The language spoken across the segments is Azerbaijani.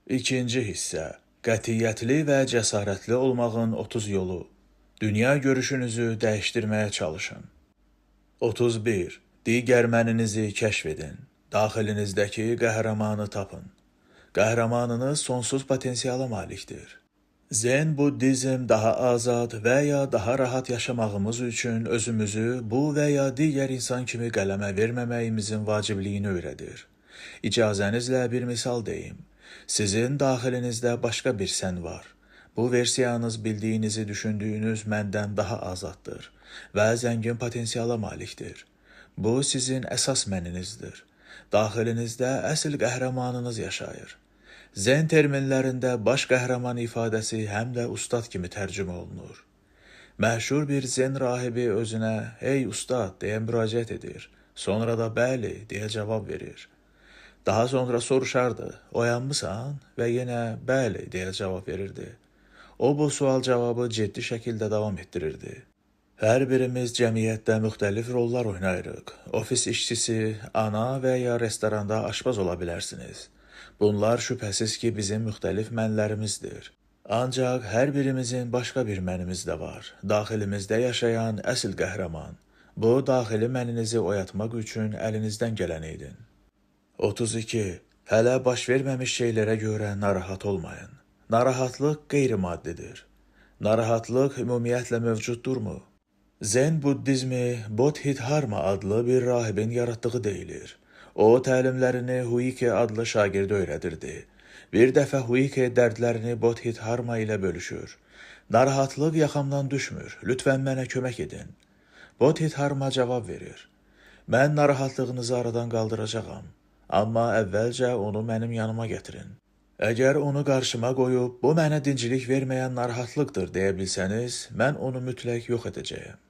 İkinci hissə. Qətiyyətli və cəsarətli olmağın 30 yolu. Dünya görüşünüzü dəyişdirməyə çalışın. 31. Digər məninizi kəşf edin. Daxilinizdəki qəhrəmanı tapın. Qəhrəmanınız sonsuz potensiala malikdir. Zen Buddizm daha azad və ya daha rahat yaşamağımız üçün özümüzü bu və ya digər insan kimi qələmə verməməyimizin vacibliyini öyrədir. İcazənizlə bir misal deyim. Sizin daxilinizdə başqa bir sən var. Bu versiyanız bildiyinizi düşündüyünüz məndən daha azaddır və zəngin potensiala malikdir. Bu sizin əsas məninizdir. Daxilinizdə əsl qəhrəmanınız yaşayır. Zen terminlərində baş qəhrəman ifadəsi həm də ustad kimi tərcümə olunur. Məşhur bir zen rahibi özünə "Ey ustad" deyə müraciət edir. Sonra da "Bəli" deyə cavab verir. Daha sonra soruşardı, "Oyanmısan?" və yenə "Bəli" deyə cavab verirdi. O bu sual cavabı ciddi şəkildə davam etdirirdi. Hər birimiz cəmiyyətdə müxtəlif rollar oynayırıq. Ofis işçisi, ana və ya restoranda aşpaz ola bilərsiniz. Bunlar şübhəsiz ki, bizim müxtəlif mənlərimizdir. Ancaq hər birimizin başqa bir mənimiz də var. Daxilimizdə yaşayan əsl qəhrəman. Bu, daxili məninizi oyatmaq üçün əlinizdən gələni edin. 32. Hələ baş verməmiş şeylərə görə narahat olmayın. Narahatlıq qeyri-maddidir. Narahatlıq ümumiyyətlə mövcuddurmu? Zen Buddizmi Bodhidharma adlı bir rahibin yaratdığı deyilir. O, təlimlərini Huike adlı şagirdə öyrədirdi. Bir dəfə Huike dərdlərini Bodhidharma ilə bölüşür. Narahatlıq yaxamdan düşmür, lütfən mənə kömək edin. Bodhidharma cavab verir. Mən narahatlığınızı aradan qaldıracağam, amma əvvəlcə onu mənim yanıma gətirin. Əgər onu qarşıma qoyub, bu mənə dincilik verməyən narahatlıqdır deyə bilsəniz, mən onu mütləq yox edəcəyəm.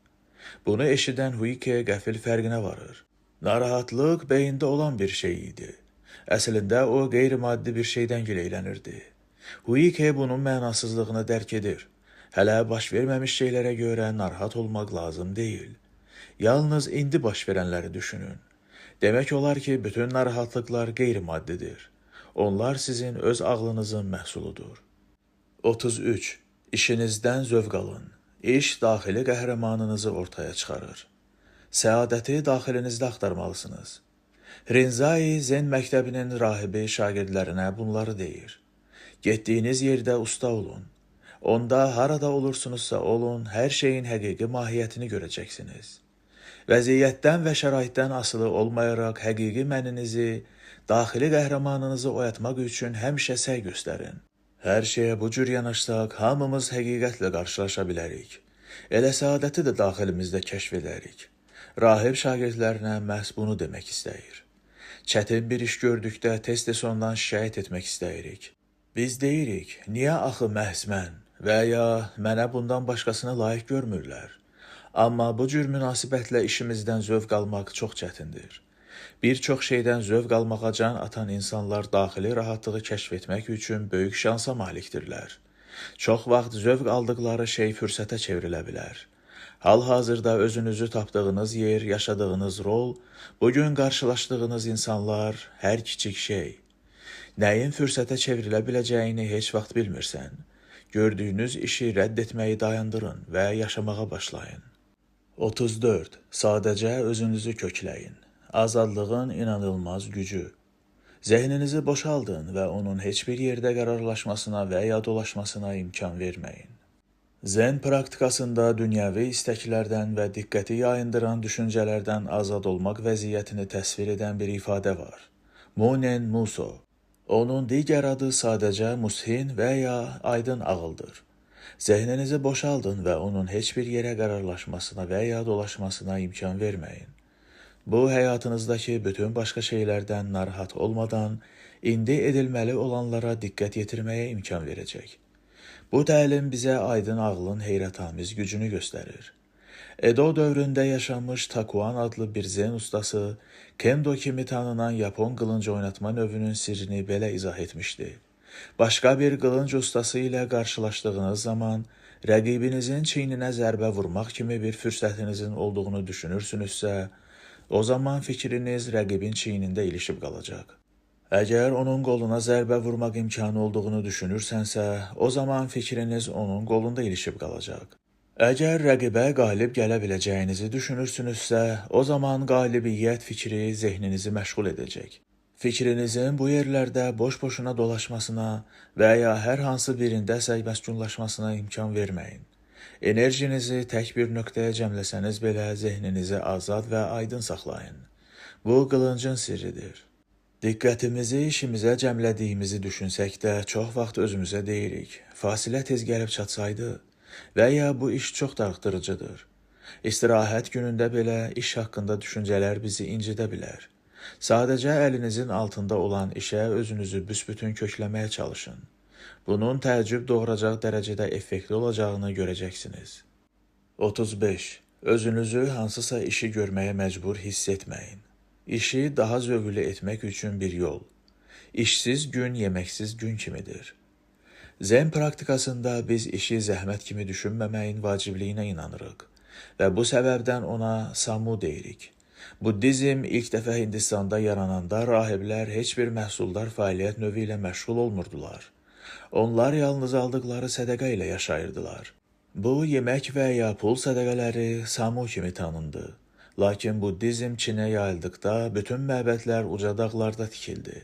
Bunu eşidən Huike qəfil fərqinə varır. Narahatlıq beyində olan bir şey idi. Əslində o qeyri-maddi bir şeydən gileylənirdi. Huike bunun mənasızlığını dərk edir. Hələ baş verməmiş şeylərə görə narahat olmaq lazım deyil. Yalnız indi baş verənləri düşünün. Demək olar ki, bütün narahatlıqlar qeyri-maddidir. Onlar sizin öz ağlınızın məhsuludur. 33. İşinizdən zövq alın. İş daxili qəhrəmanınızı ortaya çıxarır. Səadəti daxilinizdə axtarmalısınız. Rinzai Zen məktəbinin rahibi şagirdlərinə bunları deyir. Getdiyiniz yerdə usta olun. Onda harada olursunuzsa olun, hər şeyin həqiqi mahiyyətini görəcəksiniz. Vəziyyətdən və şəraitdən asılı olmayaraq həqiqi məninizi, daxili qəhrəmanınızı oyatmaq üçün həmişə səy göstərin. Hər şeyə bu cür yanaşsaq, hamımız həqiqətlə qarşılaşa bilərik. Elə səadəti də daxilimizdə kəşf edərik. Rahib şagirdlərinə məhz bunu demək istəyir. Çətin bir iş gördükdə tez-tez ondan şikayət etmək istəyirik. Biz deyirik, niyə axı məhz mən və ya mənə bundan başqasını layiq görmürlər? Amma bu cür münasibətlə işimizdən zövq almaq çox çətindir. Bir çox şeydən zövq almağa can atan insanlar daxili rahatlığı kəşf etmək üçün böyük şansa malikdirlər. Çox vaxt zövq aldıqları şey fürsətə çevrilə bilər. Hal-hazırda özünüzü tapdığınız yer, yaşadığınız rol, bugün qarşılaşdığınız insanlar, hər kiçik şey. Nəyin fürsətə çevrilə biləcəyini heç vaxt bilmirsən. Gördüyünüz işi rədd etməyi dayandırın və yaşamağa başlayın. 34. Sadəcə özünüzü kökləyin. Azadlığın inanılmaz gücü. Zehninizi boşaldın və onun heç bir yerdə qərarlaşmasına və ya dolaşmasına imkan verməyin. Zen praktikasında dünyəvi istəklərdən və diqqəti yayındıran düşüncələrdən azad olmaq vəziyyətini təsvir edən bir ifadə var. Munen Muso. Onun digər adı sadəcə mushin və ya aydın ağıldır. Zehninizi boşaldın və onun heç bir yerə qərarlaşmasına və ya dolaşmasına imkan verməyin. Bu, həyatınızdakı bütün başqa şeylərdən narahat olmadan, indi edilməli olanlara diqqət yetirməyə imkan verəcək. Bu təlim bizə aydın ağlın heyrətamiz gücünü göstərir. Edo dövründə yaşamış Takuan adlı bir zen ustası, kendo kimi tanınan Yapon qılınc oynatma növünün sirrini belə izah etmişdi. Başqa bir qılınc ustası ilə qarşılaşdığınız zaman, rəqibinizin çiyninə zərbə vurmaq kimi bir fürsətinizin olduğunu düşünürsünüzsə, o zaman fikriniz rəqibin çiynində ilişib qalacaq. Əgər onun qoluna zərbə vurmaq imkanı olduğunu düşünürsənsə, o zaman fikriniz onun qolunda ilişib qalacaq. Əgər rəqibə qalib gələ biləcəyinizi düşünürsünüzsə, o zaman qalibiyyət fikri zehninizi məşğul edəcək. Fikrinizin bu yerlərdə boş-boşuna dolaşmasına və ya hər hansı birində məskunlaşmasına imkan verməyin. Enerjinizi tək bir nöqtəyə cəmləsəniz belə zehninizi azad və aydın saxlayın. Bu qılıncın sirridir. Diqqətimizi işimizə cəmlədiyimizi düşünsək də çox vaxt özümüzə deyirik, fasilə tez gəlib çatsaydı və ya bu iş çox darıxdırıcıdır. İstirahət günündə belə iş haqqında düşüncələr bizi incidə bilər. Sadəcə əlinizin altında olan işə özünüzü büsbütün kökləməyə çalışın. Bunun təəccüb doğuracaq dərəcədə effektli olacağını görəcəksiniz. 35. Özünüzü hansısa işi görməyə məcbur hiss etməyin. İşi daha zövqlü etmək üçün bir yol. İşsiz gün yeməksiz gün kimidir. Zen praktikasında biz işi zəhmət kimi düşünməməyin vacibliyinə inanırıq və bu səbəbdən ona samu deyirik. Buddizm ilk dəfə Hindistanda yarananda rahiblər heç bir məhsuldar fəaliyyət növü ilə məşğul olmurdular. Onlar yalnız aldıqları sədəqə ilə yaşayırdılar. Bu, yemək və ya pul sədəqələri samu kimi tanındı. Lakin Buddizm Çinə yayıldıqda bütün məbədlər uca dağlarda tikildi.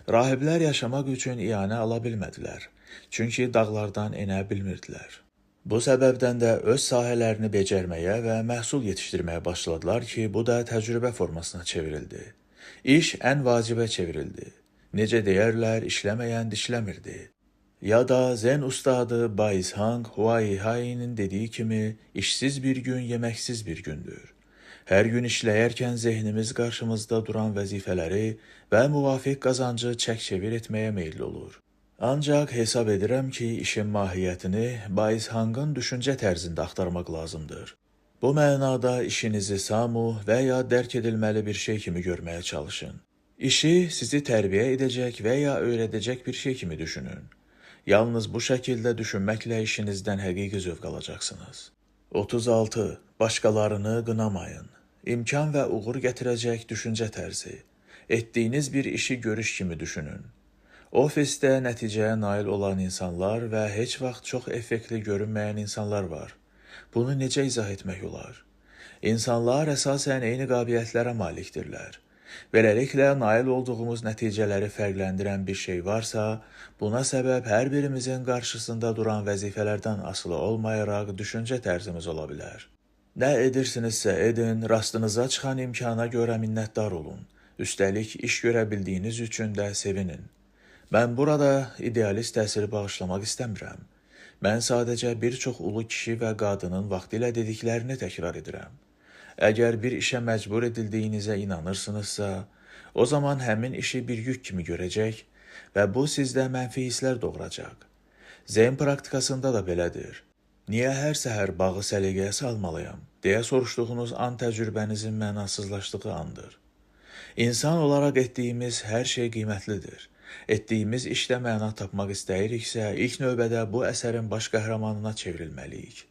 Rahiblər yaşamaq üçün iyanə ala bilmədilər, çünki dağlardan enə bilmirdilər. Bu səbəbdən də öz sahələrini becərməyə və məhsul yetişdirməyə başladılar ki, bu da təcrübə formasına çevrildi. İş ən vacibə çevrildi. Necə deyərlər, işləməyən dişləmirdi. Ya da Zen ustadı Baizhang Huaihai'nin dediyi kimi, işsiz bir gün yeməksiz bir gündür. Hər gün işləyərkən zehnimiz qarşımızda duran vəzifələri və müvafiq qazancı çək-çevir etməyə meyilli olur. Ancaq hesab edirəm ki, işin mahiyyətini Baizhang'ın düşüncə tərzində axtarmaq lazımdır. Bu mənada işinizi samu və ya dərk edilməli bir şey kimi görməyə çalışın. İşi sizi tərbiyə edəcək və ya öyrədəcək bir şey kimi düşünün. Yalnız bu şəkildə düşünməklə işinizdən həqiqi zövq alacaqsınız. 36. Başqalarını qınamayın. İmkan və uğur gətirəcək düşüncə tərzi. Etdiyiniz bir işi görüş kimi düşünün. Ofisdə nəticəyə nail olan insanlar və heç vaxt çox effektli görünməyən insanlar var. Bunu necə izah etmək olar? İnsanlar əsasən eyni qabiliyyətlərə malikdirlər. Beləliklə, nail olduğumuz nəticələri fərqləndirən bir şey varsa, buna səbəb hər birimizin qarşısında duran vəzifələrdən asılı olmayaraq düşüncə tərzimiz ola bilər. Nə edirsinizsə edin, rastınıza çıxan imkana görə minnətdar olun. Üstəlik, iş görə bildiyiniz üçün də sevinin. Mən burada idealist təsiri bağışlamaq istəmirəm. Mən sadəcə bir çox ulu kişi və qadının vaxtilə dediklərini təkrar edirəm. Əgər bir işə məcbur edildiyinizə inanırsınızsa, o zaman həmin işi bir yük kimi görəcək və bu sizdə mənfi hisslər doğuracaq. Zen praktikasında da belədir. Niyə hər səhər bağı səliqəyə salmalıyam, deyə soruşduğunuz an təcrübənizin mənasızlaşdığı andır. İnsan olaraq etdiyimiz hər şey qiymətlidir. Etdiyimiz işdə məna tapmaq istəyiriksə, ilk növbədə bu əsərin baş qəhrəmanına çevrilməliyik.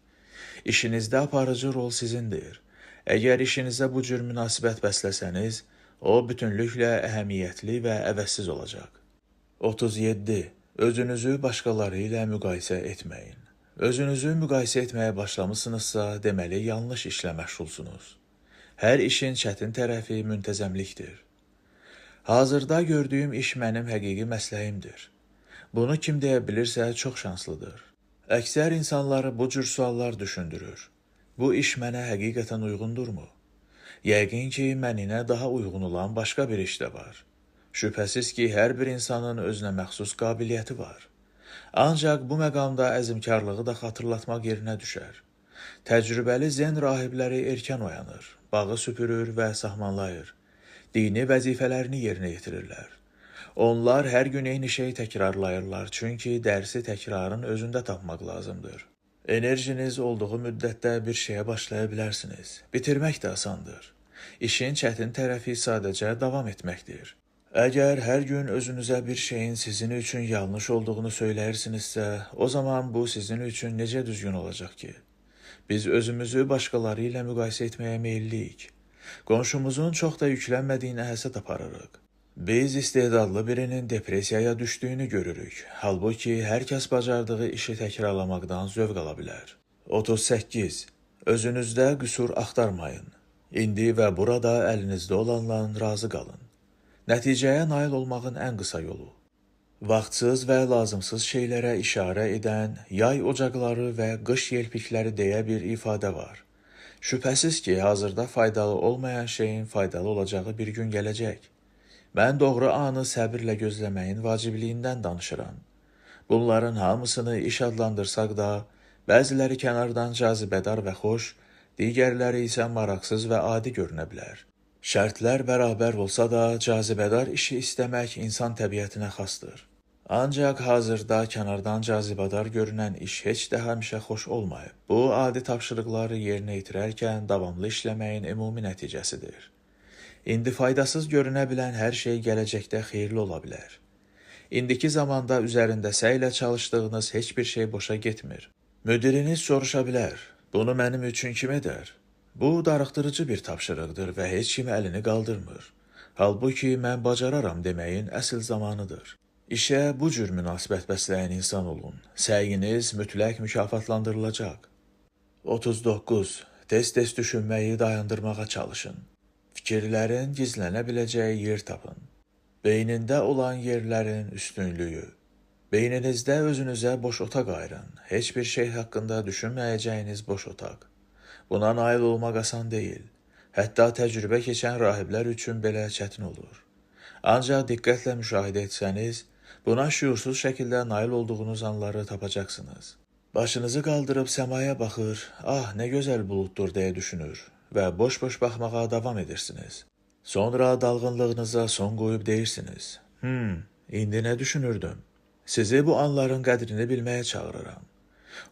İşinizdə aparıcı rol sizindir. Əgər işinizə bu cür münasibət bəsləsəniz, o bütünlüklə əhəmiyyətli və əvəzsiz olacaq. 37. Özünüzü başqaları ilə müqayisə etməyin. Özünüzü müqayisə etməyə başlamısınızsa, deməli yanlış işlə məşğulsunuz. Hər işin çətin tərəfi müntəzəmlikdir. Hazırda gördüyüm iş mənim həqiqi məsləhimdir. Bunu kim deyə bilirsə çox şanslıdır. Əksər insanları bu cür suallar düşündürür. Bu iş mənə həqiqətən uyğundurmu? Yəqin ki, məninə daha uyğun olan başqa bir iş də var. Şübhəsiz ki, hər bir insanın özünə məxsus qabiliyyəti var. Ancaq bu məqamda əzmkarlığı da xatırlatmaq yerinə düşər. Təcrübəli zen rahibləri erkən oyanır, bağı süpürür və sahmanlayır. Dini vəzifələrini yerinə yetirirlər. Onlar hər gün eyni şeyi təkrarlayırlar, çünki dərsi təkrarın özündə tapmaq lazımdır. Enerjiniz olduğu müddətdə bir şeyə başlaya bilərsiniz. Bitirmək də asandır. İşin çətin tərəfi sadəcə davam etməkdir. Əgər hər gün özünüzə bir şeyin sizin üçün yanlış olduğunu söyləyirsinizsə, o zaman bu sizin üçün necə düzgün olacaq ki? Biz özümüzü başqaları ilə müqayisə etməyə meyilliyik. Qonşumuzun çox da yüklənmədiyinə həsəd aparırıq. Biz istedadlı birinin depresiyaya düşdüyünü görürük. Halbuki hər kəs bacardığı işi təkrarlamaqdan zövq ala bilər. 38. Özünüzdə qüsur axtarmayın. İndi və burada əlinizdə olanla razı qalın. Nəticəyə nail olmağın ən qısa yolu. Vaxtsız və lazımsız şeylərə işarə edən yay ocaqları və qış yelpikləri deyə bir ifadə var. Şübhəsiz ki, hazırda faydalı olmayan şeyin faydalı olacağı bir gün gələcək. Mən doğru anı səbirlə gözləməyin vacibliyindən danışıram. Bunların hamısını iş adlandırsaq da, bəziləri kənardan cazibədar və xoş, digərləri isə maraqsız və adi görünə bilər. Şərtlər bərabər olsa da, cazibədar işi istəmək insan təbiətinə xasdır. Ancaq hazırda kənardan cazibədar görünən iş heç də həmişə xoş olmayıb. Bu, adi tapşırıqları yerinə yetirərkən davamlı işləməyin ümumi nəticəsidir. İndi faydasız görünə bilən hər şey gələcəkdə xeyirli ola bilər. İndiki zamanda üzərində səylə çalışdığınız heç bir şey boşa getmir. Müdiriniz soruşa bilər, bunu mənim üçün kim edər? Bu, darıxdırıcı bir tapşırıqdır və heç kim əlini qaldırmır. Halbuki mən bacararam deməyin əsl zamanıdır. İşə bu cür münasibət bəsləyən insan olun. Səyiniz mütləq mükafatlandırılacaq. 39. Tez-tez düşünməyi dayandırmağa çalışın. Fikirlərin gizlənə biləcəyi yer tapın. Beynində olan yerlərin üstünlüyü. Beyninizdə özünüzə boş otaq ayırın. Heç bir şey haqqında düşünməyəcəyiniz boş otaq. Buna nail olmaq asan deyil. Hətta təcrübə keçən rahiblər üçün belə çətin olur. Ancaq diqqətlə müşahidə etsəniz, buna şüursuz şəkildə nail olduğunuz anları tapacaqsınız. Başınızı qaldırıb səmaya baxır, ah nə gözəl buluddur deyə düşünür və boş-boş baxmağa davam edirsiniz. Sonra dalğınlığınıza son qoyub deyirsiniz. İndi nə düşünürdüm? Sizi bu anların qədrini bilməyə çağırıram.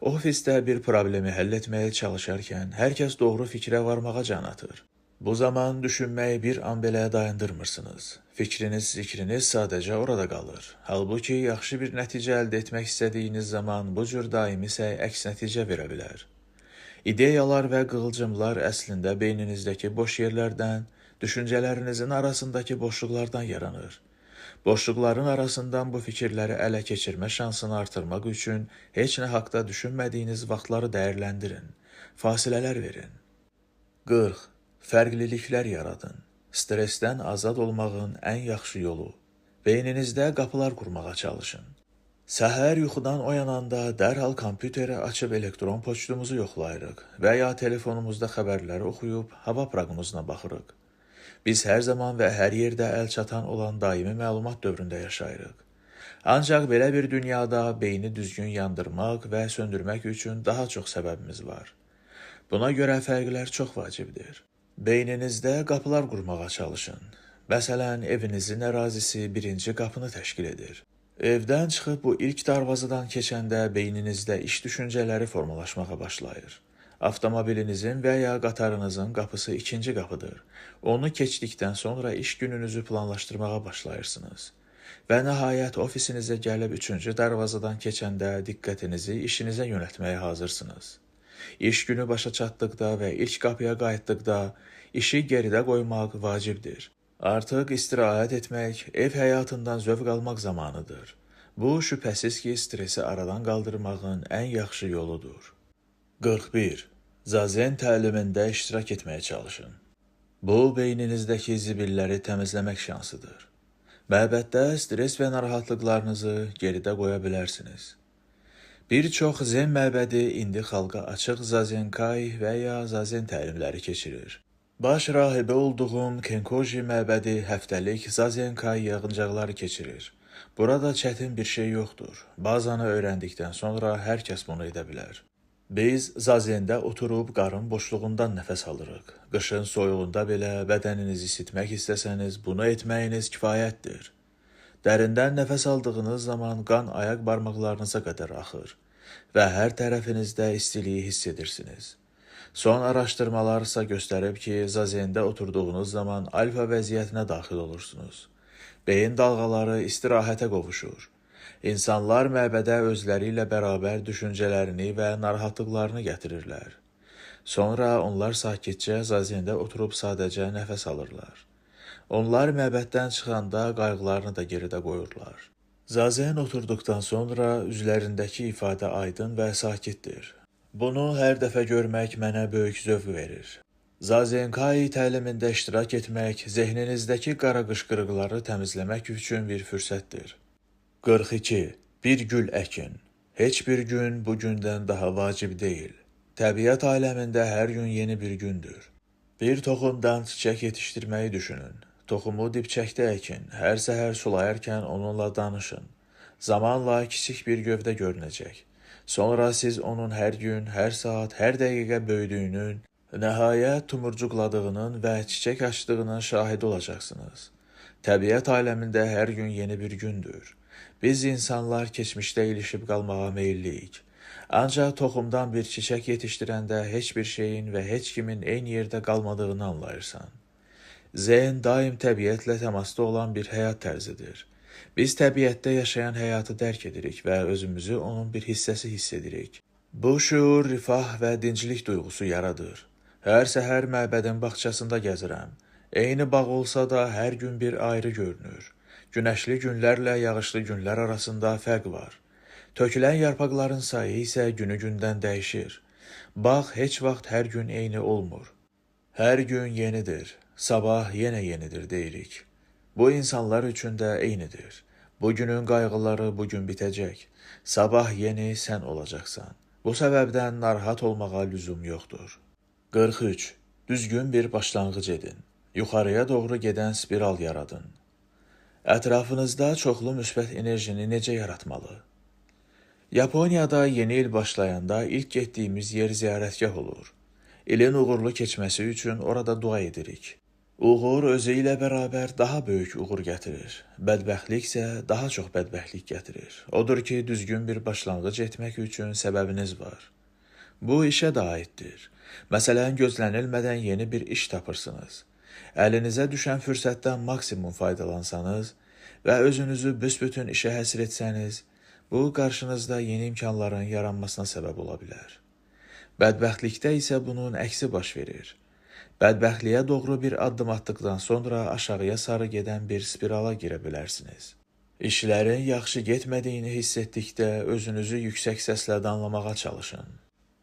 Ofisdə bir problemi həll etməyə çalışarkən hər kəs doğru fikrə varmağa can atır. Bu zaman düşünməyi bir an belə dayandırmırsınız. Fikriniz sadəcə orada qalır. Halbuki yaxşı bir nəticə əldə etmək istədiyiniz zaman bu cür daimi səy əks nəticə verə bilər. İdeyalar və qığılcımlar əslində beyninizdəki boş yerlərdən, düşüncələrinizin arasındakı boşluqlardan yaranır. Boşluqların arasından bu fikirləri ələ keçirmə şansını artırmaq üçün heç nə haqda düşünmədiyiniz vaxtları dəyərləndirin, fasilələr verin. 40. Fərqliliklər yaradın. Stresdən azad olmağın ən yaxşı yolu. Beyninizdə qapılar qurmağa çalışın. Səhər yuxudan oyananda dərhal kompüteri açıb elektron poçtumuzu yoxlayırıq və ya telefonumuzda xəbərləri oxuyub hava proqnozuna baxırıq. Biz hər zaman və hər yerdə əl çatan olan daimi məlumat dövründə yaşayırıq. Ancaq belə bir dünyada beyni düzgün yandırmaq və söndürmək üçün daha çox səbəbimiz var. Buna görə fərqlər çox vacibdir. Beyninizdə qapılar qurmağa çalışın. Məsələn, evinizin ərazisi birinci qapını təşkil edir. Evdən çıxıb bu ilk darvazadan keçəndə beyninizdə iş düşüncələri formalaşmağa başlayır. Avtomobilinizin və ya qatarınızın qapısı ikinci qapıdır. Onu keçdikdən sonra iş gününüzü planlaşdırmağa başlayırsınız. Və nəhayət ofisinizə gəlib üçüncü darvazadan keçəndə diqqətinizi işinizə yönəltməyə hazırsınız. İş günü başa çatdıqda və ilk qapıya qayıtdıqda işi geridə qoymaq vacibdir. Artıq istirahət etmək, ev həyatından zövq almaq zamanıdır. Bu, şübhəsiz ki, stresi aradan qaldırmağın ən yaxşı yoludur. 41. Zazen təlimində iştirak etməyə çalışın. Bu, beyninizdəki zibilləri təmizləmək şansıdır. Məbəddə stres və narahatlıqlarınızı geridə qoya bilərsiniz. Bir çox zen məbədi indi xalqa açıq zazenkai və ya zazen təlimləri keçirir. Baş rahibə olduğum Kenkoji məbədi həftəlik zazenkai yığıncaqları keçirir. Burada çətin bir şey yoxdur. Bazanı öyrəndikdən sonra hər kəs bunu edə bilər. Biz zazəndə oturub qarın boşluğundan nəfəs alırıq. Qışın soyuğunda belə bədəninizi isitmək istəsəniz, bunu etməyiniz kifayətdir. Dərindən nəfəs aldığınız zaman qan ayaq barmaqlarınıza qədər axır və hər tərəfinizdə istiliyi hiss edirsiniz. Son araşdırmalar isə göstərib ki, zazəndə oturduğunuz zaman alfa vəziyyətinə daxil olursunuz. Beyin dalğaları istirahətə qovuşur. İnsanlar məbədə özləri ilə bərabər düşüncələrini və narahatlıqlarını gətirirlər. Sonra onlar sakitcə zazəndə oturub sadəcə nəfəs alırlar. Onlar məbəddən çıxanda qayğılarını da geridə qoyurlar. Zazen oturduqdan sonra üzlərindəki ifadə aydın və sakitdir. Bunu hər dəfə görmək mənə böyük zövq verir. Zazenkai təlimində iştirak etmək zehninizdəki qara qışqırıqları təmizləmək üçün bir fürsətdir. 42. Bir gül əkin. Heç bir gün bu gündən daha vacib deyil. Təbiət aləmində hər gün yeni bir gündür. Bir toxumdan çiçək yetişdirməyi düşünün. Toxumu dibçəkdə əkin, hər səhər sulayarkən onunla danışın. Zamanla kiçik bir gövdə görünəcək. Sonra siz onun hər gün, hər saat, hər dəqiqə böyüdüyünün, nəhayət tumurcuqladığının və çiçək açdığının şahidi olacaqsınız. Təbiət aləmində hər gün yeni bir gündür. Biz insanlar keçmişdə ilişib qalmağa meyilliyik. Ancaq toxumdan bir çiçək yetişdirəndə heç bir şeyin və heç kimin eyni yerdə qalmadığını anlayırsan. Zehn daim təbiətlə təmasda olan bir həyat tərzidir. Biz təbiətdə yaşayan həyatı dərk edirik və özümüzü onun bir hissəsi hiss edirik. Bu şuur, rifah və dinclik duyğusu yaradır. Hər səhər məbədin bağçasında gəzirəm. Eyni bağ olsa da hər gün bir ayrı görünür. Günəşli günlərlə yağışlı günlər arasında fərq var. Tökülən yarpaqların sayı isə günü-gündən dəyişir. Bağ heç vaxt hər gün eyni olmur. Hər gün yenidir. Sabah yenə yenidir deyirik. Bu insanlar üçün də eynidir. Bugünün qayğıları bugün bitəcək. Sabah yeni sən olacaqsan. Bu səbəbdən narahat olmağa lüzum yoxdur. 43. Düzgün bir başlanğıc edin. Yuxarıya doğru gedən spiral yaradın. Ətrafınızda çoxlu müsbət enerjini necə yaratmalı? Yaponiyada yeni il başlayanda ilk getdiyimiz yer ziyarətgah olur. İlin uğurlu keçməsi üçün orada dua edirik. Uğur özü ilə bərabər daha böyük uğur gətirir. Bədbəxtlik isə daha çox bədbəxtlik gətirir. Odur ki, düzgün bir başlanğıc etmək üçün səbəbiniz var. Bu işə də aiddir. Məsələn, gözlənilmədən yeni bir iş tapırsınız. Əlinizə düşən fürsətdən maksimum faydalansanız və özünüzü büsbütün işə həsr etsəniz, bu qarşınızda yeni imkanların yaranmasına səbəb ola bilər. Bədbəxtlikdə isə bunun əksi baş verir. Bədbəxtliyə doğru bir addım atdıqdan sonra aşağıya sarı gedən bir spirala girə bilərsiniz. İşlərin yaxşı getmədiyini hiss etdikdə özünüzü yüksək səslə danlamağa çalışın.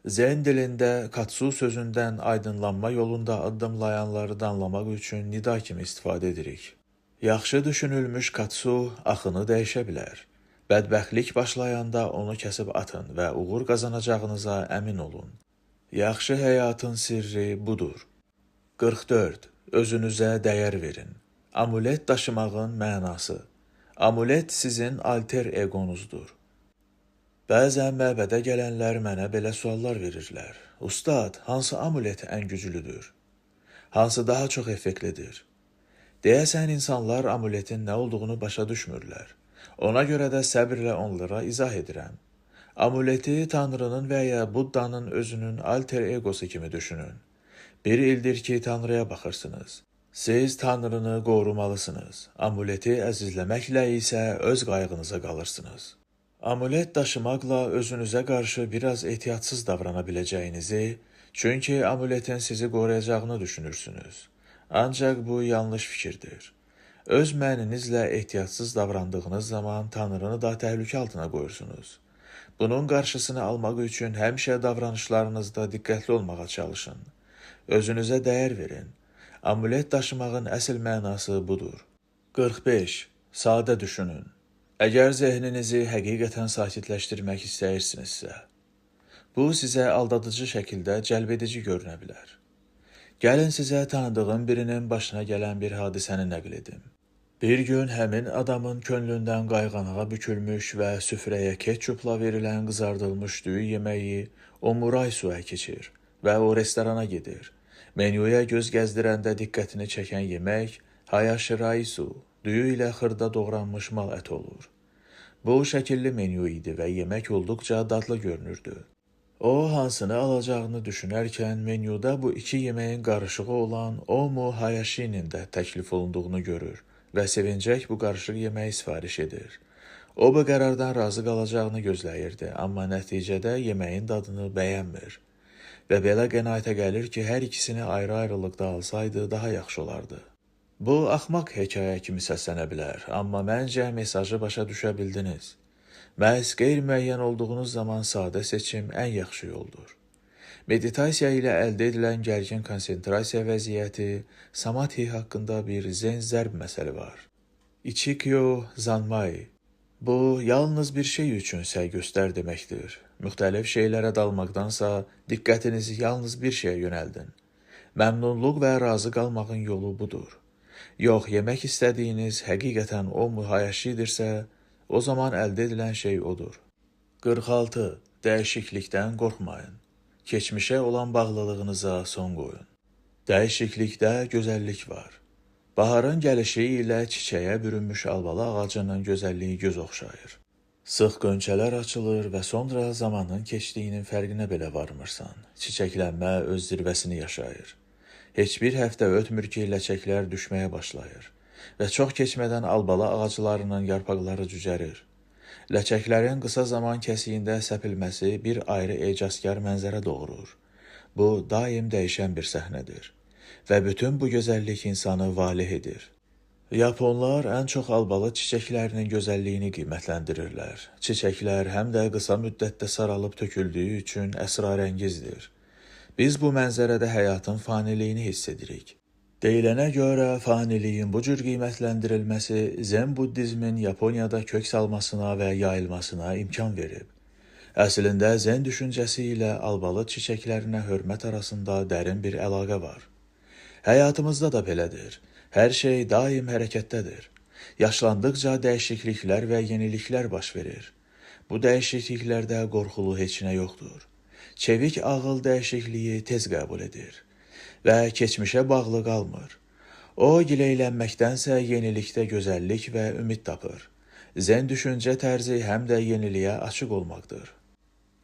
Zen dilində katsu sözündən aydınlanma yolunda addımlayanları danlamaq üçün nida kimi istifadə edirik. Yaxşı düşünülmüş katsu axını dəyişə bilər. Bədbəxtlik başlayanda onu kəsib atın və uğur qazanacağınıza əmin olun. Yaxşı həyatın sirri budur. 44. Özünüzə dəyər verin. Amulet daşımağın mənası. Amulet sizin alter egonuzdur. Bəzən məbədə gələnlər mənə belə suallar verirlər. Ustad, hansı amulet ən güclüdür? Hansı daha çox effektlidir? Deyəsən insanlar amuletin nə olduğunu başa düşmürlər. Ona görə də səbirlə onlara izah edirəm. Amuleti Tanrının və ya Buddanın özünün alter egosu kimi düşünün. Bir ildir ki, Tanrıya baxırsınız. Siz Tanrını qorumalısınız. Amuleti əzizləməklə isə öz qayğınıza qalırsınız. Amulet daşımaqla özünüzə qarşı biraz ehtiyatsız davrana biləcəyinizi, çünki amuletin sizi qoruyacağını düşünürsünüz. Ancaq bu yanlış fikirdir. Öz məninizlə ehtiyatsız davrandığınız zaman Tanrını da təhlükə altına qoyursunuz. Bunun qarşısını almaq üçün həmişə davranışlarınızda diqqətli olmağa çalışın. Özünüzə dəyər verin. Amulet daşımağın əsl mənası budur. 45. Sadə düşünün. Əgər zehninizi həqiqətən sakitləşdirmək istəyirsinizsə, bu sizə aldadıcı şəkildə cəlbedici görünə bilər. Gəlin sizə tanıdığım birinin başına gələn bir hadisəni nəql edim. Bir gün həmin adamın könlündən qayğanağa bükülmüş və süfrəyə ketçupla verilən qızardılmış düyü yeməyi omuraisu keçir və o restorana gedir. Menyuya göz gəzdirəndə diqqətini çəkən yemək hayashiraisu, düyü ilə xırda doğranmış mal əti olur. Bu şəkilli menyu idi və yemək olduqca dadlı görünürdü. O, hansını alacağını düşünərkən menyuda bu iki yeməyin qarışığı olan omu hayashinin də təklif olunduğunu görür və sevincək bu qarışıq yeməyi sifariş edir. O, bu qərardan razı qalacağını gözləyirdi, amma nəticədə yeməyin dadını bəyənmir. Və belə qənaətə gəlir ki, hər ikisini ayrı-ayrılıqda alsaydı daha yaxşı olardı. Bu axmaq hekayə kimi səslənə bilər, amma məncə mesajı başa düşə bildiniz. Məhz qeyri-müəyyən olduğunuz zaman sadə seçim ən yaxşı yoldur. Meditasiya ilə əldə edilən gərgin konsentrasiya vəziyyəti, samadhi haqqında bir zen zərb məsəli var. Ichikyo zanmai. Bu, yalnız bir şey üçün səy göstər deməkdir. Müxtəlif şeylərə dalmaqdansa, diqqətinizi yalnız bir şeyə yönəldin. Məmnunluq və razı qalmağın yolu budur. Yox, yemək istədiyiniz həqiqətən o mühayəşidirsə, o zaman əldə edilən şey odur. 46. Dəyişiklikdən qorxmayın. Keçmişə olan bağlılığınıza son qoyun. Dəyişiklikdə gözəllik var. Baharın gəlişi ilə çiçəyə bürünmüş albalı ağacının gözəlliyi göz oxşayır. Sıx qönçələr açılır və sonra zamanın keçdiyinin fərqinə belə varmırsan. Çiçəklənmə öz zirvəsini yaşayır. Heç bir həftə ötmür ki, ləçəklər düşməyə başlayır və çox keçmədən albalı ağaclarının yarpaqları cücərir. Ləçəklərin qısa zaman kəsiyində səpilməsi bir ayrı ecazkar mənzərə doğurur. Bu, daim dəyişən bir səhnədir və bütün bu gözəllik insanı valeh edir. Yaponlar ən çox albalı çiçəklərinin gözəlliyini qiymətləndirirlər. Çiçəklər həm də qısa müddətdə saralıb töküldüyü üçün əsrarəngizdir. Biz bu mənzərədə həyatın faniliyini hiss edirik. Deyilənə görə faniliyin bu cür qiymətləndirilməsi Zen buddizmin Yaponiyada kök salmasına və yayılmasına imkan verib. Əslində Zen düşüncəsi ilə albalı çiçəklərinə hörmət arasında dərin bir əlaqə var. Həyatımızda da belədir. Hər şey daim hərəkətdədir. Yaşlandıqca dəyişikliklər və yeniliklər baş verir. Bu dəyişikliklərdə qorxulu heç nə yoxdur. Çevik ağıl dəyişikliyi tez qəbul edir və keçmişə bağlı qalmır. O, gileylənməkdənsə yenilikdə gözəllik və ümid tapır. Zen düşüncə tərzi həm də yeniliyə açıq olmaqdır.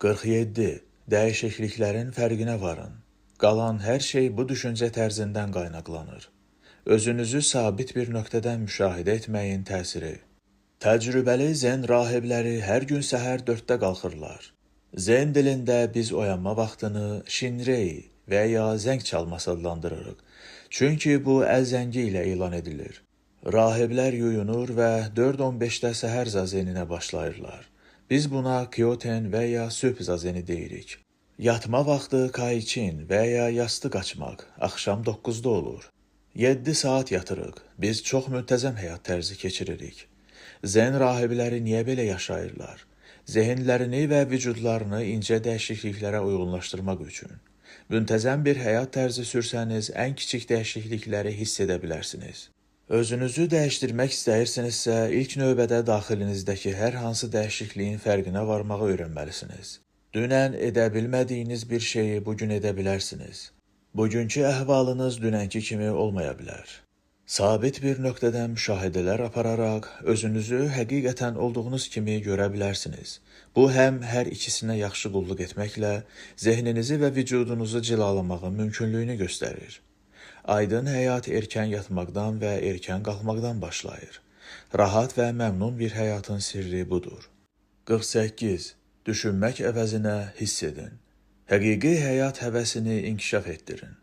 47. Dəyişikliklərin fərqinə varın. Qalan hər şey bu düşüncə tərzindən qaynaqlanır. Özünüzü sabit bir nöqtədən müşahidə etməyin təsiri. Təcrübəli Zen rahibləri hər gün səhər 4-də qalxırlar. Zen dilində biz oyanma vaxtını Shinrei və ya zəng çalması adlandırırıq. Çünki bu əl zəngi ilə elan edilir. Rahiblər yuyunur və 4:15-də səhər zazeninə başlayırlar. Biz buna Kyoten və ya sübh zazeni deyirik. Yatma vaxtı Kaichin və ya yastıq açmaq axşam 9-da olur. 7 saat yatırıq. Biz çox müntəzəm həyat tərzi keçiririk. Zen rahibləri niyə belə yaşayırlar? Zehinlərini və vücudlarını incə dəyişikliklərə uyğunlaşdırmaq üçün. Müntəzəm bir həyat tərzi sürsəniz, ən kiçik dəyişiklikləri hiss edə bilərsiniz. Özünüzü dəyişdirmək istəyirsinizsə, ilk növbədə daxilinizdəki hər hansı dəyişikliyin fərqinə varmağı öyrənməlisiniz. Dünən edə bilmədiyiniz bir şeyi bugün edə bilərsiniz. Bugünkü əhvalınız dünənki kimi olmaya bilər. Sabit bir nöqtədən müşahidələr apararaq özünüzü həqiqətən olduğunuz kimi görə bilərsiniz. Bu həm hər ikisinə yaxşı qulluq etməklə zehninizi və vücudunuzu cilalamağın mümkünlüyünü göstərir. Aydın həyat erkən yatmaqdan və erkən qalxmaqdan başlayır. Rahat və məmnun bir həyatın sirri budur. 48. Düşünmək əvəzinə hiss edin. Həqiqi həyat həvəsini inkişaf etdirin.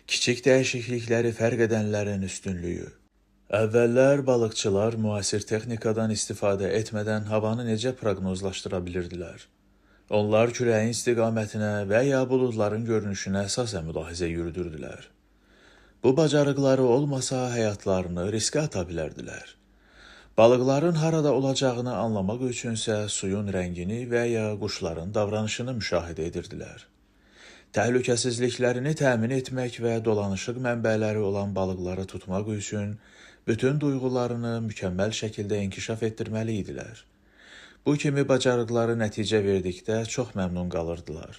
Kiçik dəyişiklikləri fərq edənlərin üstünlüyü. Əvvəllər balıqçılar müasir texnikadan istifadə etmədən havanı necə proqnozlaşdıra bilirdilər? Onlar küləyin istiqamətinə və ya buludların görünüşünə əsasən mülahizə yürüdürdülər. Bu bacarıqları olmasa həyatlarını riskə ata bilərdilər. Balıqların harada olacağını anlamaq üçünsə suyun rəngini və ya quşların davranışını müşahidə edirdilər. Təhlükəsizliklərini təmin etmək və dolanışıq mənbələri olan balıqları tutmaq üçün bütün duyğularını mükəmməl şəkildə inkişaf etdirməli idilər. Bu kimi bacarıqları nəticə verdikdə çox məmnun qalırdılar.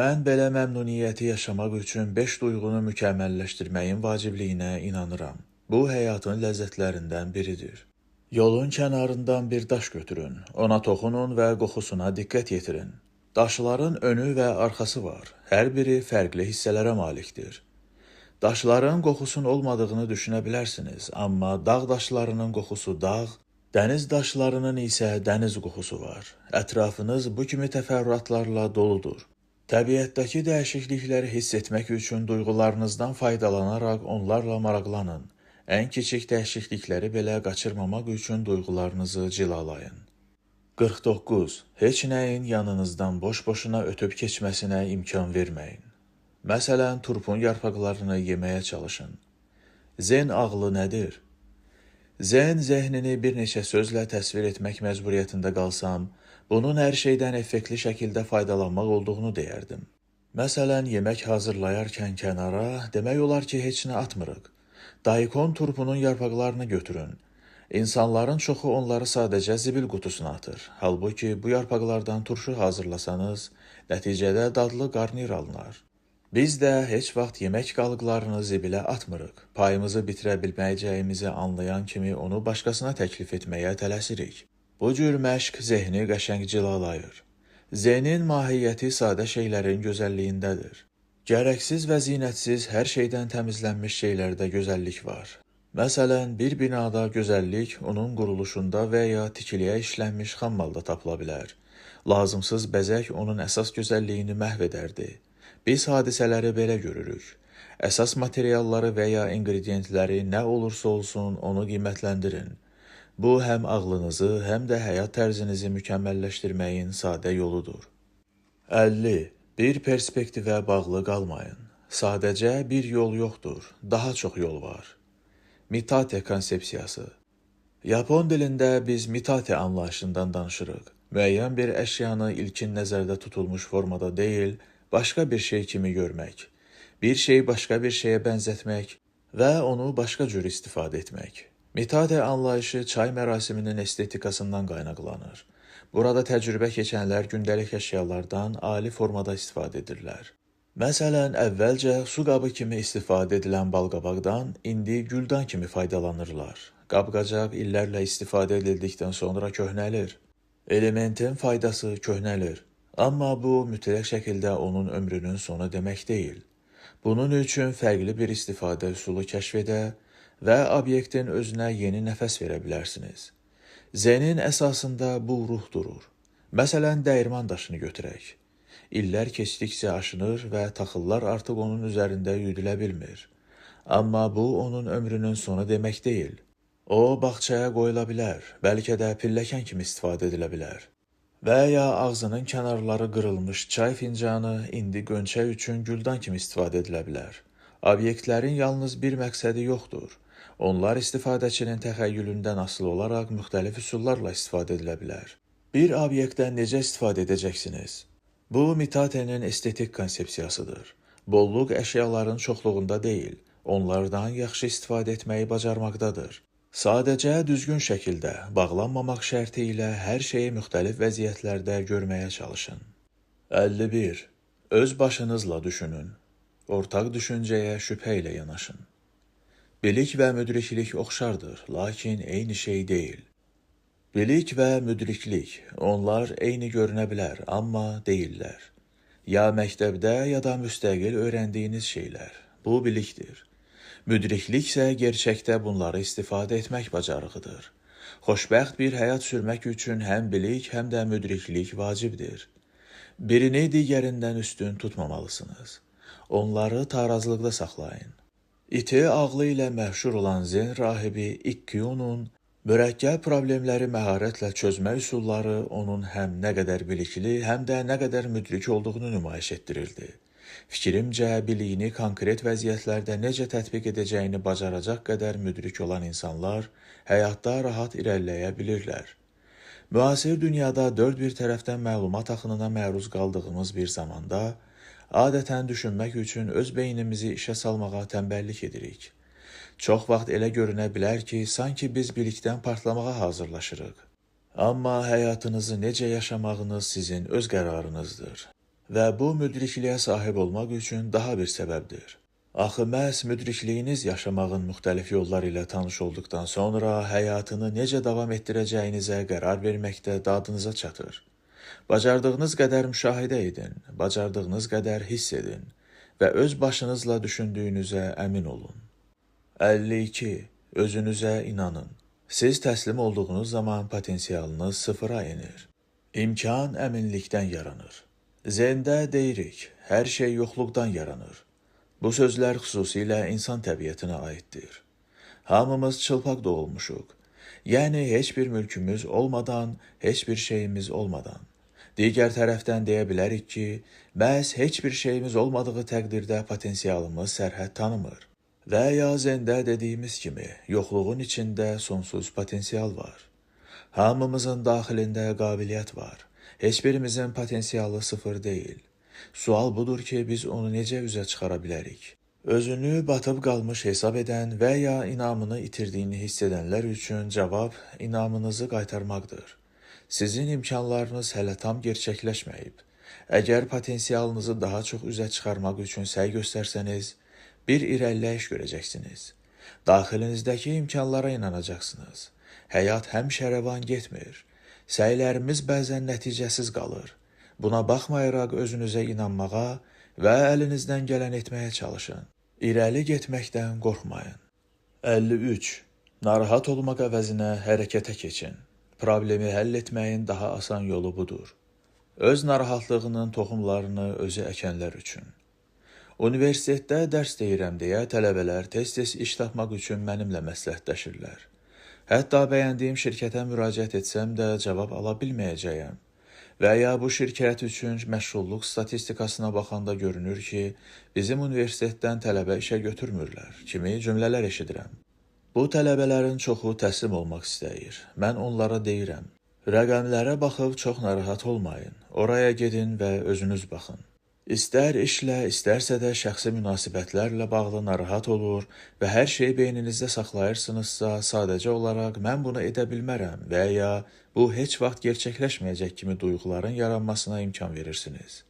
Mən belə məmnuniyyəti yaşamaq üçün 5 duyğunu mükəmməlləşdirməyin vacibliyinə inanıram. Bu həyatın ləzzətlərindən biridir. Yolun kənarından bir daş götürün, ona toxunun və qoxusuna diqqət yetirin. Daşların önü və arxası var. Hər biri fərqli hissələrə malikdir. Daşların qoxusun olmadığını düşünə bilərsiniz, amma dağ daşlarının qoxusu dağ, dəniz daşlarının isə dəniz qoxusu var. Ətrafınız bu kimi təfərrüatlarla doludur. Təbiətdəki dəyişiklikləri hiss etmək üçün duyğularınızdan faydalanaraq onlarla maraqlanın. Ən kiçik dəyişiklikləri belə qaçırmamaq üçün duyğularınızı cilalayın. 49. Heç nəyin yanınızdan boş-boşuna ötüb keçməsinə imkan verməyin. Məsələn, turpun yarpaqlarını yeməyə çalışın. Zen ağlı nədir? Zen zehnini bir neçə sözlə təsvir etmək məcburiyyətində qalsam, bunun hər şeydən effektli şəkildə faydalanmaq olduğunu deyərdim. Məsələn, yemək hazırlayarkən kənara, demək olar ki, heç nə atmırıq. Daikon turpunun yarpaqlarını götürün. İnsanların çoxu onları sadəcə zibil qutusuna atır. Halbuki bu yarpaqlardan turşu hazırlasanız, nəticədə dadlı qarnir alınar. Biz də heç vaxt yemək qalıqlarını zibilə atmırıq. Payımızı bitirə bilməyəcəyimizi anlayan kimi onu başqasına təklif etməyə tələsirik. Bu cür məşq zehni qəşəng cilalayır. Zehnin mahiyyəti sadə şeylərin gözəlliyindədir. Gərəksiz və zinətsiz hər şeydən təmizlənmiş şeylərdə gözəllik var. Məsələn, bir binada gözəllik onun quruluşunda və ya tikiliyə işlənmiş xammalda tapıla bilər. Lazımsız bəzək onun əsas gözəlliyini məhv edərdi. Biz hadisələri belə görürük. Əsas materialları və ya ingrediyentləri nə olursa olsun onu qiymətləndirin. Bu, həm ağlınızı, həm də həyat tərzinizi mükəmməlləşdirməyin sadə yoludur. 50. Bir perspektivə bağlı qalmayın. Sadəcə bir yol yoxdur, daha çox yol var. Mitate konsepsiyası. Yapon dilində biz mitate anlayışından danışırıq. Müəyyən bir əşyanı ilkin nəzərdə tutulmuş formada deyil, başqa bir şey kimi görmək. Bir şeyi başqa bir şeyə bənzətmək və onu başqa cür istifadə etmək. Mitate anlayışı çay mərasiminin estetikasından qaynaqlanır. Burada təcrübə keçənlər gündəlik əşyalardan ali formada istifadə edirlər. Məsələn, əvvəlcə su qabı kimi istifadə edilən balqabaqdan indi güldan kimi faydalanırlar. Qab-qacaq illərlə istifadə edildikdən sonra köhnəlir. Elementin faydası köhnəlir. Amma bu, mütləq şəkildə onun ömrünün sonu demək deyil. Bunun üçün fərqli bir istifadə üsulu kəşf edə və obyektin özünə yeni nəfəs verə bilərsiniz. Zenin əsasında bu ruh durur. Məsələn, dəyirman daşını götürək. İllər keçdikcə aşınır və taxıllar artıq onun üzərində üyüdülə bilmir. Amma bu, onun ömrünün sonu demək deyil. O, bağçaya qoyula bilər, bəlkə də pilləkən kimi istifadə edilə bilər. Və ya ağzının kənarları qırılmış çay fincanı indi qönçə üçün güldan kimi istifadə edilə bilər. Obyektlərin yalnız bir məqsədi yoxdur. Onlar istifadəçinin təxəyyülündən asılı olaraq müxtəlif üsullarla istifadə edilə bilər. Bir obyektdən necə istifadə edəcəksiniz? Bu, mitatenin estetik konsepsiyasıdır. Bolluq əşyaların çoxluğunda deyil, onlardan yaxşı istifadə etməyi bacarmaqdadır. Sadəcə düzgün şəkildə, bağlanmamaq şərti ilə hər şeyi müxtəlif vəziyyətlərdə görməyə çalışın. 51. Öz başınızla düşünün. Ortaq düşüncəyə şübhə ilə yanaşın. Bilik və müdriklik oxşardır, lakin eyni şey deyil. Bilik və müdriklik, onlar eyni görünə bilər, amma deyillər. Ya məktəbdə, ya da müstəqil öyrəndiyiniz şeylər. Bu bilikdir. Müdriklik isə gerçəkdə bunları istifadə etmək bacarığıdır. Xoşbəxt bir həyat sürmək üçün həm bilik, həm də müdriklik vacibdir. Birini digərindən üstün tutmamalısınız. Onları tarazlıqda saxlayın. İti ağlı ilə məşhur olan Zen rahibi Ikkyu'nun mürəkkəb problemləri məharətlə çözmə üsulları onun həm nə qədər bilikli, həm də nə qədər müdrik olduğunu nümayiş etdirirdi. Fikrimcə, biliyini konkret vəziyyətlərdə necə tətbiq edəcəyini bacaracaq qədər müdrik olan insanlar həyatda rahat irəliləyə bilirlər. Müasir dünyada dörd bir tərəfdən məlumat axınına məruz qaldığımız bir zamanda, adətən düşünmək üçün öz beynimizi işə salmağa tənbəllik edirik. Çox vaxt elə görünə bilər ki, sanki biz bilikdən partlamağa hazırlaşırıq. Amma həyatınızı necə yaşamağınız sizin öz qərarınızdır. Və bu müdrikliyə sahib olmaq üçün daha bir səbəbdir. Axı məhz müdrikliyiniz yaşamağın müxtəlif yolları ilə tanış olduqdan sonra həyatını necə davam etdirəcəyinizə qərar verməkdə dadınıza çatır. Bacardığınız qədər müşahidə edin, bacardığınız qədər hiss edin və öz başınızla düşündüyünüzə əmin olun. 52. Özünüzə inanın. Siz təslim olduğunuz zaman potensialınız sıfıra enir. İmkan əminlikdən yaranır. Zendə deyirik, hər şey yoxluqdan yaranır. Bu sözlər xüsusilə insan təbiətinə aiddir. Hamımız çılpaq doğulmuşuq. Yəni, heç bir mülkümüz olmadan, heç bir şeyimiz olmadan. Digər tərəfdən deyə bilərik ki, məhz heç bir şeyimiz olmadığı təqdirdə potensialımız sərhəd tanımır. Və ya Zendə dediyimiz kimi, yoxluğun içində sonsuz potensial var. Hamımızın daxilində qabiliyyət var. Heç birimizin potensialı sıfır deyil. Sual budur ki, biz onu necə üzə çıxara bilərik? Özünü batıb qalmış hesab edən və ya inamını itirdiyini hiss edənlər üçün cavab inamınızı qaytarmaqdır. Sizin imkanlarınız hələ tam gerçəkləşməyib. Əgər potensialınızı daha çox üzə çıxarmaq üçün səy göstərsəniz, bir irəliləyiş görəcəksiniz. Daxilinizdəki imkanlara inanacaqsınız. Həyat həmişə rəvan getmir. Səylərimiz bəzən nəticəsiz qalır. Buna baxmayaraq özünüzə inanmağa və əlinizdən gələn etməyə çalışın. İrəli getməkdən qorxmayın. 53. Narahat olmaq əvəzinə hərəkətə keçin. Problemi həll etməyin daha asan yolu budur. Öz narahatlığının toxumlarını özü əkənlər üçün. Universitetdə dərs deyirəm deyə tələbələr tez-tez iş tapmaq üçün mənimlə məsləhətləşirlər. Hətta bəyəndiyim şirkətə müraciət etsəm də cavab ala bilməyəcəyəm. Və ya bu şirkət üçün məşğulluq statistikasına baxanda görünür ki, bizim universitetdən tələbə işə götürmürlər kimi cümlələr eşidirəm. Bu tələbələrin çoxu təslim olmaq istəyir. Mən onlara deyirəm, rəqəmlərə baxıb çox narahat olmayın, oraya gedin və özünüz baxın. İstər işlə, istərsə də şəxsi münasibətlərlə bağlı narahat olur və hər şeyi beyninizdə saxlayırsınızsa, sadəcə olaraq mən bunu edə bilmərəm və ya bu heç vaxt gerçəkləşməyəcək kimi duyğuların yaranmasına imkan verirsiniz.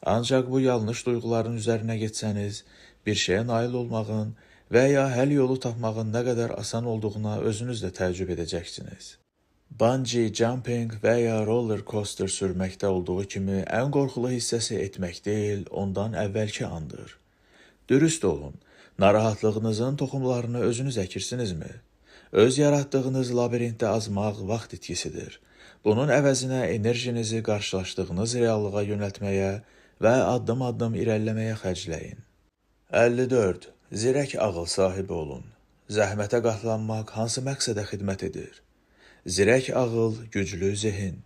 Ancaq bu yanlış duyğuların üzərinə getsəniz, bir şeyə nail olmağın və ya həll yolu tapmağın nə qədər asan olduğuna özünüz də təəccüb edəcəksiniz. Bungee jumping və ya roller coaster sürməkdə olduğu kimi ən qorxulu hissəsi etmək deyil, ondan əvvəlki andır. Dürüst olun, narahatlığınızın toxumlarını özünüz əkirsinizmi? Öz yaratdığınız labirintdə azmaq vaxt itkisidir. Bunun əvəzinə enerjinizi qarşılaşdığınız reallığa yönəltməyə və addım-addım irəliləməyə xərcləyin. 54. Zirək ağıl sahibi olun. Zəhmətə qatlanmaq hansı məqsədə xidmət edir? Zirək ağıl, güclü zehin.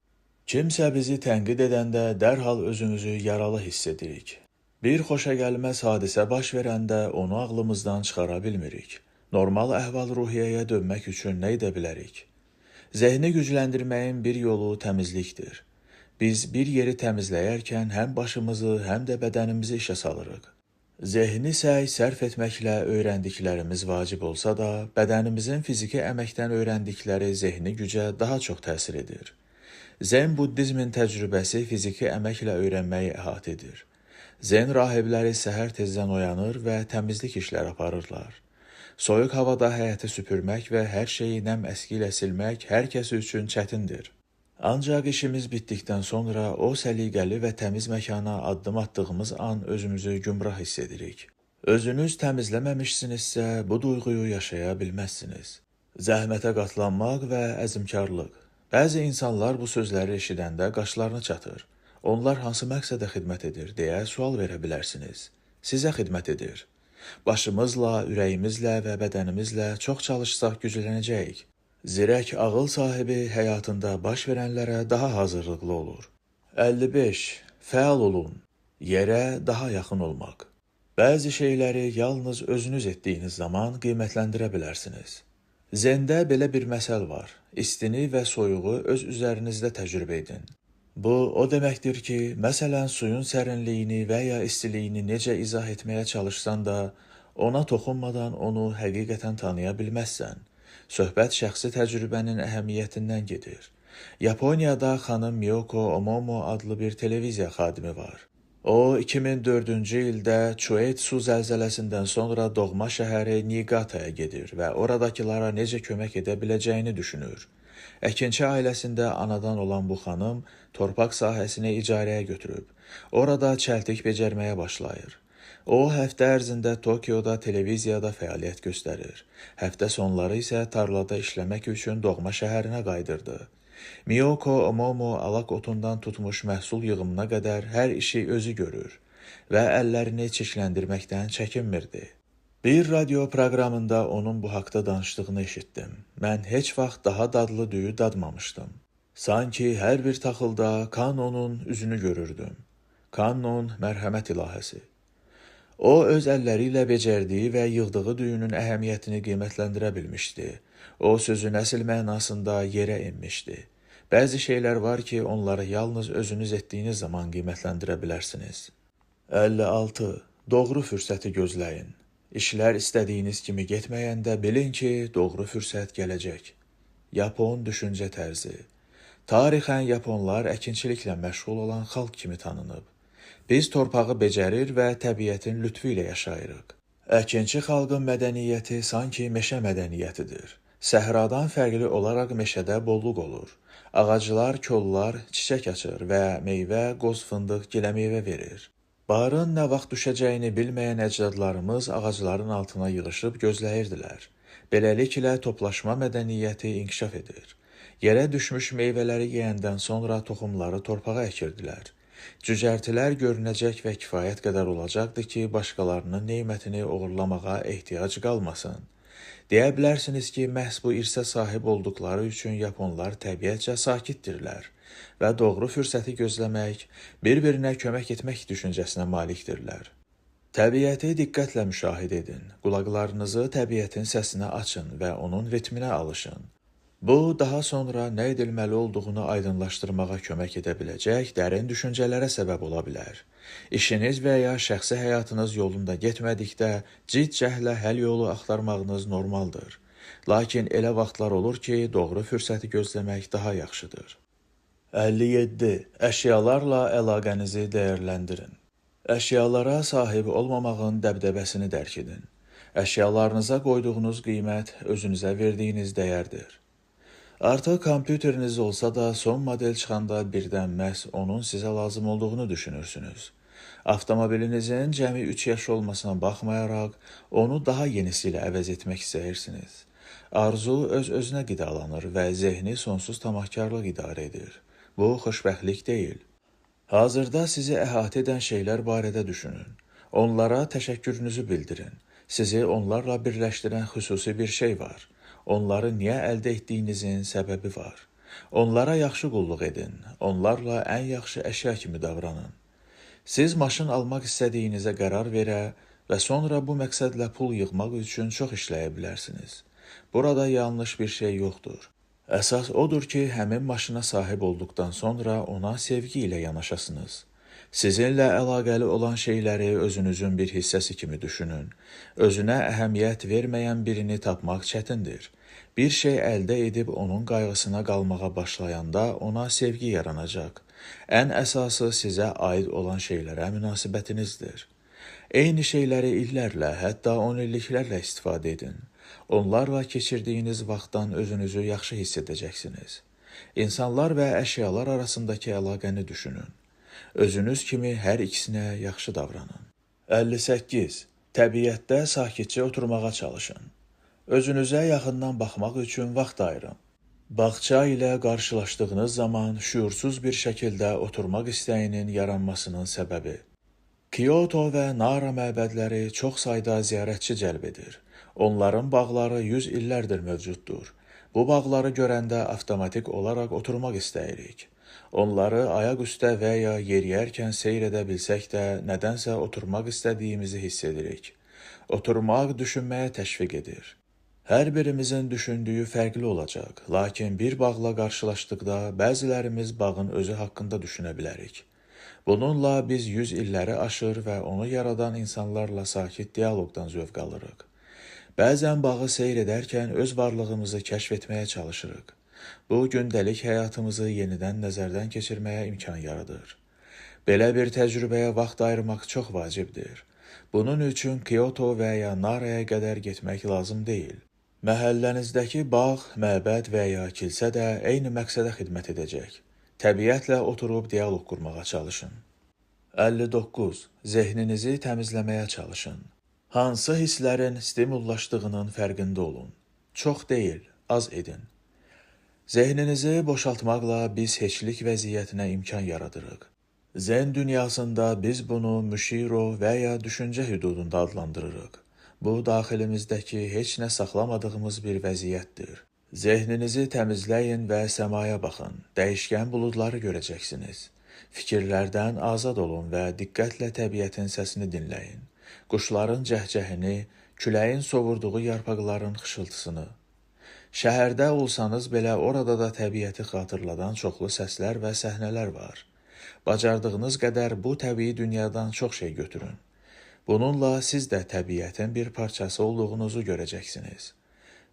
Kimsə bizi tənqid edəndə dərhal özümüzü yaralı hiss edirik. Bir xoşagəlməz hadisə baş verəndə onu ağlımızdan çıxara bilmirik. Normal əhval-ruhiyyəyə dönmək üçün nə edə bilərik? Zehni gücləndirməyin bir yolu təmizlikdir. Biz bir yeri təmizləyərkən həm başımızı, həm də bədənimizi işə salırıq. Zehni səy sərf etməklə öyrəndiklərimiz vacib olsa da, bədənimizin fiziki əməkdən öyrəndikləri zehni gücə daha çox təsir edir. Zen buddizmin təcrübəsi fiziki əməklə öyrənməyi əhatə edir. Zen rahibləri səhər tezdən oyanır və təmizlik işləri aparırlar. Soyuq havada həyəti süpürmək və hər şeyi nəm əski ilə silmək hər kəsi üçün çətindir. Ancaq işimiz bitdikdən sonra o səliqəli və təmiz məkana addım attığımız an özümüzü gümrah hiss edirik. Özünüz təmizləməmişsinizsə bu duyğuyu yaşaya bilməzsiniz. Zəhmətə qatlanmaq və əzmkarlıq. Bəzi insanlar bu sözləri eşidəndə qaşlarını çatır. Onlar hansı məqsədə xidmət edir deyə sual verə bilərsiniz. Sizə xidmət edir. Başımızla, ürəyimizlə və bədənimizlə çox çalışsaq güclənəcəyik. Zirək ağıl sahibi həyatında baş verənlərə daha hazırlıqlı olur. 55. Fəal olun. Yerə daha yaxın olmaq. Bəzi şeyləri yalnız özünüz etdiyiniz zaman qiymətləndirə bilərsiniz. Zendə belə bir məsəl var. İstini və soyuğu öz üzərinizdə təcrübə edin. Bu, o deməkdir ki, məsələn, suyun sərinliyini və ya istiliyini necə izah etməyə çalışsan da, ona toxunmadan onu həqiqətən tanıya bilməzsən. Söhbət şəxsi təcrübənin əhəmiyyətindən gedir. Yaponiyada xanım Miyoko Omomo adlı bir televiziya xadimi var. O, 2004-cü ildə Chuetsu zəlzələsindən sonra doğma şəhəri Niigataya gedir və oradakılara necə kömək edə biləcəyini düşünür. Əkinçi ailəsində anadan olan bu xanım torpaq sahəsini icarəyə götürüb. Orada çəltik becərməyə başlayır. O, həftə ərzində Tokioda televiziyada fəaliyyət göstərir. Həftə sonları isə tarlada işləmək üçün doğma şəhərinə qaydırdı. Miyoko Omomo alaq otundan tutmuş məhsul yığımına qədər hər işi özü görür və əllərini çirkləndirməkdən çəkinmirdi. Bir radio proqramında onun bu haqda danışdığını eşitdim. Mən heç vaxt daha dadlı düyü dadmamışdım. Sanki hər bir taxılda Kanonun üzünü görürdüm. Kanon mərhəmət ilahəsi. O, öz əlləri ilə becərdiyi və yığdığı düyünün əhəmiyyətini qiymətləndirə bilmişdi. O, sözün əsl mənasında yerə inmişdi. Bəzi şeylər var ki, onları yalnız özünüz etdiyiniz zaman qiymətləndirə bilərsiniz. 56. Doğru fürsəti gözləyin. İşlər istədiyiniz kimi getməyəndə bilin ki, doğru fürsət gələcək. Yapon düşüncə tərzi. Tarixən Yaponlar əkinçiliklə məşğul olan xalq kimi tanınıb. Biz torpağı becərir və təbiətin lütfu ilə yaşayırıq. Əkinçi xalqın mədəniyyəti sanki meşə mədəniyyətidir. Səhradan fərqli olaraq meşədə bolluq olur. Ağaclar, kollar çiçək açır və meyvə, qoz, fındıq, gilə meyvə verir. Barın nə vaxt düşəcəyini bilməyən əcdadlarımız ağacların altına yığışıb gözləyirdilər. Beləliklə toplaşma mədəniyyəti inkişaf edir. Yerə düşmüş meyvələri yeyəndən sonra toxumları torpağa əkirdilər. Cücərtilər görünəcək və kifayət qədər olacaqdı ki, başqalarının neymətini oğurlamağa ehtiyac qalmasın. Deyə bilərsiniz ki, məhz bu irsə sahib olduqları üçün Yaponlar təbiətcə sakitdirlər və doğru fürsəti gözləmək, bir-birinə kömək etmək düşüncəsinə malikdirlər. Təbiəti diqqətlə müşahidə edin, qulaqlarınızı təbiətin səsinə açın və onun ritminə alışın. Bu, daha sonra nə edilməli olduğunu aydınlaşdırmağa kömək edə biləcək dərin düşüncələrə səbəb ola bilər. İşiniz və ya şəxsi həyatınız yolunda getmədikdə cid-cəhlə həll yolu axtarmağınız normaldır. Lakin elə vaxtlar olur ki, doğru fürsəti gözləmək daha yaxşıdır. 57. Əşyalarla əlaqənizi dəyərləndirin. Əşyalara sahib olmamağın dəbdəbəsini dərk edin. Əşyalarınıza qoyduğunuz qiymət özünüzə verdiyiniz dəyərdir. Artıq kompüteriniz olsa da son model çıxanda birdən məhz onun sizə lazım olduğunu düşünürsünüz. Avtomobilinizin cəmi 3 yaş olmasına baxmayaraq, onu daha yenisi ilə əvəz etmək istəyirsiniz. Arzu öz-özünə qidalanır və zehni sonsuz tamahkarlıq idarə edir. Bu, xoşbəxtlik deyil. Hazırda sizi əhatə edən şeylər barədə düşünün. Onlara təşəkkürünüzü bildirin. Sizi onlarla birləşdirən xüsusi bir şey var. Onları niyə əldə etdiyinizin səbəbi var. Onlara yaxşı qulluq edin. Onlarla ən yaxşı əşya kimi davranın. Siz maşın almaq istədiyinizə qərar verə və sonra bu məqsədlə pul yığmaq üçün çox işləyə bilərsiniz. Burada yanlış bir şey yoxdur. Əsas odur ki, həmin maşına sahib olduqdan sonra ona sevgi ilə yanaşasınız. Sizinlə əlaqəli olan şeyləri özünüzün bir hissəsi kimi düşünün. Özünə əhəmiyyət verməyən birini tapmaq çətindir. Bir şey əldə edib onun qayğısına qalmağa başlayanda ona sevgi yaranacaq. Ən əsası sizə aid olan şeylərə münasibətinizdir. Eyni şeyləri illərlə, hətta 10 illiklərlə istifadə edin. Onlarla keçirdiyiniz vaxtdan özünüzü yaxşı hiss edəcəksiniz. İnsanlar və əşyalar arasındakı əlaqəni düşünün. Özünüz kimi hər ikisinə yaxşı davranın. 58. Təbiətdə sakitcə oturmağa çalışın. Özünüzə yaxından baxmaq üçün vaxt ayırın. Bağça ilə qarşılaşdığınız zaman şüursuz bir şəkildə oturmaq istəyinin yaranmasının səbəbi. Kyoto və Nara məbədləri çox sayda ziyarətçi cəlb edir. Onların bağları 100 illərdir mövcuddur. Bu bağları görəndə avtomatik olaraq oturmaq istəyirik. Onları ayaq üstə və ya yeriyərkən seyr edə bilsək də nədənsə oturmaq istədiyimizi hiss edirik. Oturmaq düşünməyə təşviq edir. Hər birimizin düşündüyü fərqli olacaq, lakin bir bağla qarşılaşdıqda bəzilərimiz bağın özü haqqında düşünə bilərik. Bununla biz 100 illəri aşır və onu yaradan insanlarla sakit dialoqdan zövq alırıq. Bəzən bağı seyr edərkən öz varlığımızı kəşf etməyə çalışırıq. Bu, gündəlik həyatımızı yenidən nəzərdən keçirməyə imkan yaradır. Belə bir təcrübəyə vaxt ayırmaq çox vacibdir. Bunun üçün Kyoto və ya Naraya qədər getmək lazım deyil. Məhəllənizdəki bağ, məbəd və ya kilsə də eyni məqsədə xidmət edəcək. Təbiətlə oturub dialoq qurmağa çalışın. 59. Zehninizi təmizləməyə çalışın. Hansı hisslərin stimullaşdığının fərqində olun. Çox deyil, az edin. Zehninizi boşaltmaqla biz heçlik vəziyyətinə imkan yaradırıq. Zen dünyasında biz bunu müşiro və ya düşüncə hüdudunda adlandırırıq. Bu, daxilimizdəki heç nə saxlamadığımız bir vəziyyətdir. Zehninizi təmizləyin və səmaya baxın, dəyişkən buludları görəcəksiniz. Fikirlərdən azad olun və diqqətlə təbiətin səsini dinləyin. Quşların cəhcəhini, küləyin sovurduğu yarpaqların xışıltısını. Şəhərdə olsanız belə orada da təbiəti xatırladan çoxlu səslər və səhnələr var. Bacardığınız qədər bu təbii dünyadan çox şey götürün. Bununla siz də təbiətin bir parçası olduğunuzu görəcəksiniz.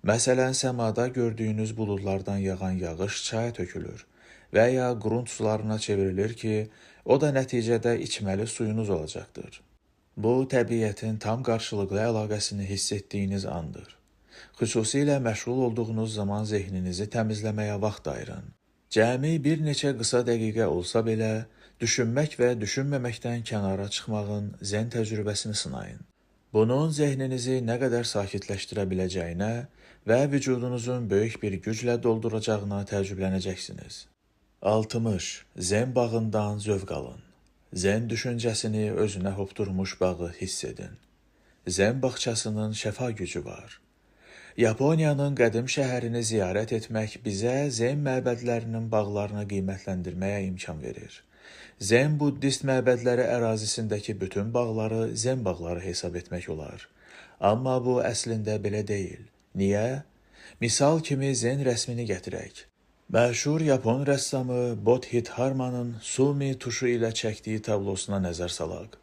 Məsələn, səmada gördüyünüz buludlardan yağan yağış çaya tökülür və ya qrunt sularına çevrilir ki, o da nəticədə içməli suyunuz olacaqdır. Bu, təbiətin tam qarşılıqlı əlaqəsini hiss etdiyiniz andır. Xüsusilə məşğul olduğunuz zaman zehninizi təmizləməyə vaxt ayırın. Cəmi bir neçə qısa dəqiqə olsa belə, düşünmək və düşünməməkdən kənara çıxmağın zen təcrübəsini sınayın. Bunun zehninizi nə qədər sakitləşdirə biləcəyinə və vücudunuzun böyük bir güclə dolduracağına təəccüblənəcəksiniz. 60. Zen bağından zövq alın. Zen düşüncəsini özünə hopdurmuş bağı hiss edin. Zen bağçasının şəfa gücü var. Yaponiyanın qədim şəhərini ziyarət etmək bizə zen məbədlərinin bağlarını qiymətləndirməyə imkan verir. Zen buddist məbədləri ərazisindəki bütün bağları zen bağları hesab etmək olar. Amma bu əslində belə deyil. Niyə? Misal kimi zen rəsmini gətirək. Məşhur Yapon rəssamı Bodhidharmanın Sumi tuşu ilə çəkdiyi tablosuna nəzər salaq.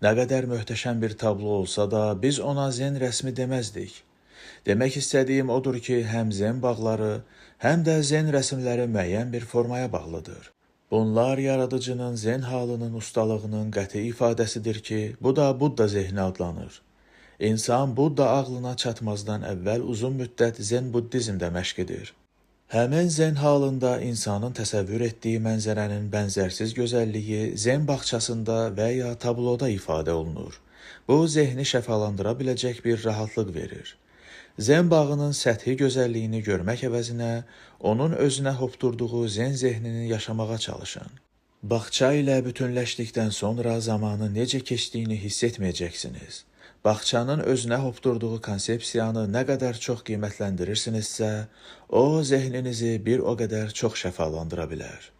Nə qədər möhtəşəm bir tablo olsa da biz ona zen rəsmi deməzdik. Demək istədiyim odur ki, həm zen bağları, həm də zen rəsmləri müəyyən bir formaya bağlıdır. Bunlar yaradıcının zen halının ustalığının qəti ifadəsidir ki, bu da Budda zehni adlanır. İnsan Budda ağlına çatmazdan əvvəl uzun müddət zen buddizmdə məşq edir. Həmin zen halında insanın təsəvvür etdiyi mənzərənin bənzərsiz gözəlliyi zen bağçasında və ya tabloda ifadə olunur. Bu, zehni şəfalandıra biləcək bir rahatlıq verir. Zen bağının səthi gözəlliyini görmək əvəzinə, onun özünə hopdurduğu zen zehnini yaşamağa çalışın. Bağça ilə bütünləşdikdən sonra zamanı necə keçdiyini hiss etməyəcəksiniz. Bağçanın özünə hopdurduğu konsepsiyanı nə qədər çox qiymətləndirirsinizsə, o zehninizi bir o qədər çox şəfalandıra bilər.